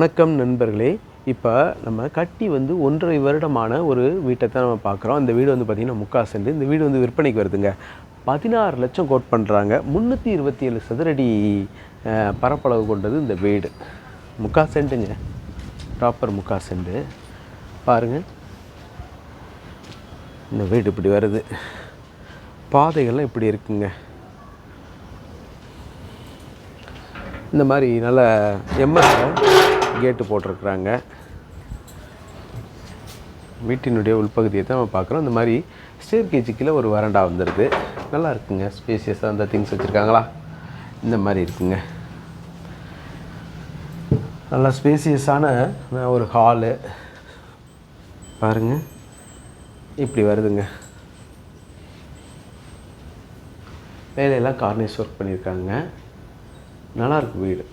வணக்கம் நண்பர்களே. இப்போ நம்ம கட்டி 1.5 வருடமான ஒரு வீட்டை தான் நம்ம பார்க்குறோம். இந்த வீடு பார்த்திங்கன்னா 3/4 சென்ட். இந்த வீடு விற்பனைக்கு வருதுங்க. 16 லட்சம் கோட் பண்ணுறாங்க. 327 சதுரடி பரப்பளவு கொண்டது இந்த வீடு. 3/4 சென்ட்டுங்க, ப்ராப்பர் 3/4 சென்ட்டு. பாருங்கள், இந்த வீடு இப்படி வருது. பாதைகள்லாம் இப்படி இருக்குங்க. இந்த மாதிரி நல்ல எம்எஸ் கேட்டு போட்டிருக்குறாங்க. வீட்டினுடைய உள்பகுதியை தான் நம்ம பார்க்குறோம். இந்த மாதிரி ஸ்டேர் கேஜுக்கில் ஒரு வராண்டா வந்துடுது. நல்லா இருக்குங்க. ஸ்பேசியஸாக அந்த திங்ஸ் வச்சுருக்காங்களா, இந்த மாதிரி இருக்குங்க. நல்லா ஸ்பேசியஸான ஒரு ஹாலு பாருங்கள், இப்படி வருதுங்க. மேலையெல்லாம் கார்னிஷ் ஒர்க் பண்ணியிருக்காங்க. நல்லாயிருக்கு வீடு.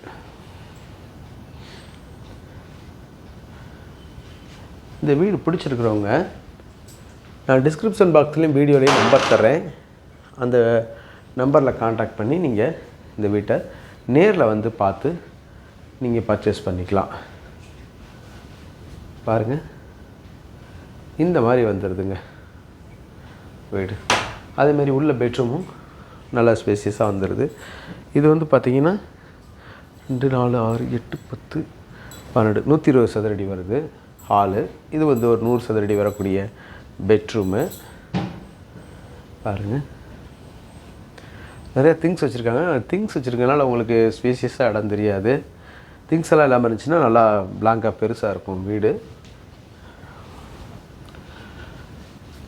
இந்த வீடு பிடிச்சிருக்கிறவங்க நான் டிஸ்கிரிப்ஷன் பாக்ஸ்லேயும் வீடியோலேயும் நம்பர் தர்றேன். அந்த நம்பரில் காண்டாக்ட் பண்ணி நீங்கள் இந்த வீட்டை நேரில் பார்த்து நீங்கள் பர்ச்சேஸ் பண்ணிக்கலாம். பாருங்கள், இந்த மாதிரி வந்துடுதுங்க வீடு. அதேமாதிரி உள்ள பெட்ரூமும் நல்லா ஸ்பேசியஸாக வந்துடுது. இது பார்த்திங்கன்னா 2, 4, 6, 8, 10, 12, 120 சதுரடி வருது ஹாலு. இது ஒரு 100 சதுரடி வரக்கூடிய பெட்ரூமு. பாருங்கள், நிறையா திங்ஸ் வச்சுருக்காங்க. திங்ஸ் வச்சுருக்கனால உங்களுக்கு ஸ்பேசியஸாக இடம் தெரியாது. திங்ஸ் எல்லாம் இல்லாமல் இருந்துச்சுன்னா நல்லா பிளாங்காக பெருசாக இருக்கும் வீடு.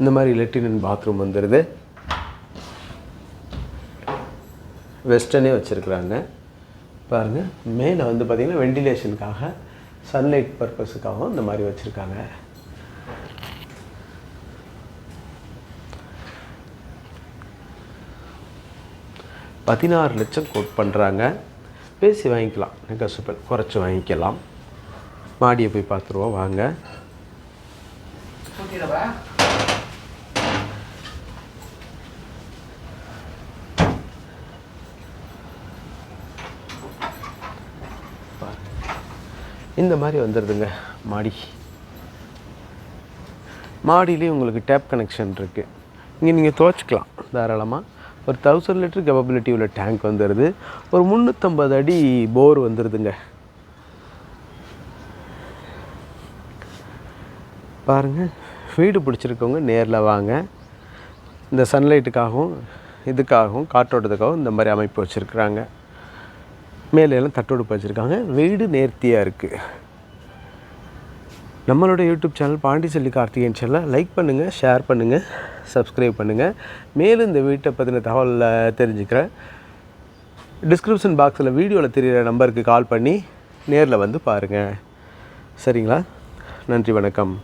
இந்த மாதிரி லெட்டின் அண்ட் பாத்ரூம் வந்துடுது. வெஸ்டர்னே வச்சுருக்குறாங்க. பாருங்கள், மேலே பார்த்திங்கன்னா வெண்டிலேஷனுக்காக, சன்லைட் பர்பஸுக்காகவும் இந்த மாதிரி வச்சுருக்காங்க. $16 லட்சம் கோட் பண்ணுறாங்க. பேசி வாங்கிக்கலாம், நெகோசியபிள் குறைச்சி வாங்கிக்கலாம். மாடியை போய் பார்த்துருவோம் வாங்க. இந்த மாதிரி வந்துடுதுங்க மாடி. மாடியிலேயும் உங்களுக்கு டேப் கனெக்ஷன் இருக்குது. இங்கே நீங்கள் துவைச்சிக்கலாம் தாராளமாக. ஒரு 1000 லிட்டர் கேப்பபிலிட்டி உள்ள டேங்க் வந்துடுது. ஒரு 350 அடி போர் வந்துடுதுங்க. பாருங்கள், வீடு பிடிச்சிருக்கவங்க நேரில் வாங்க. இந்த சன்லைட்டுக்காகவும் இதுக்காகவும் காற்றோட்டத்துக்காகவும் இந்த மாதிரி அமைப்பு வச்சுருக்குறாங்க. மேலெல்லாம் தட்டோடுப்பு வச்சுருக்காங்க. வீடு நேர்த்தியாக இருக்குது. நம்மளோட யூடியூப் சேனல் பாண்டிச்செல்வி கார்த்திகேயன் சேனலை லைக் பண்ணுங்கள், ஷேர் பண்ணுங்கள், சப்ஸ்கிரைப் பண்ணுங்கள். மேலும் இந்த வீட்டை பற்றின தகவலை தெரிஞ்சுக்கிறேன். டிஸ்கிரிப்ஷன் பாக்ஸில் வீடியோவில் தெரிகிற நம்பருக்கு கால் பண்ணி நேரில் பாருங்கள். சரிங்களா? நன்றி, வணக்கம்.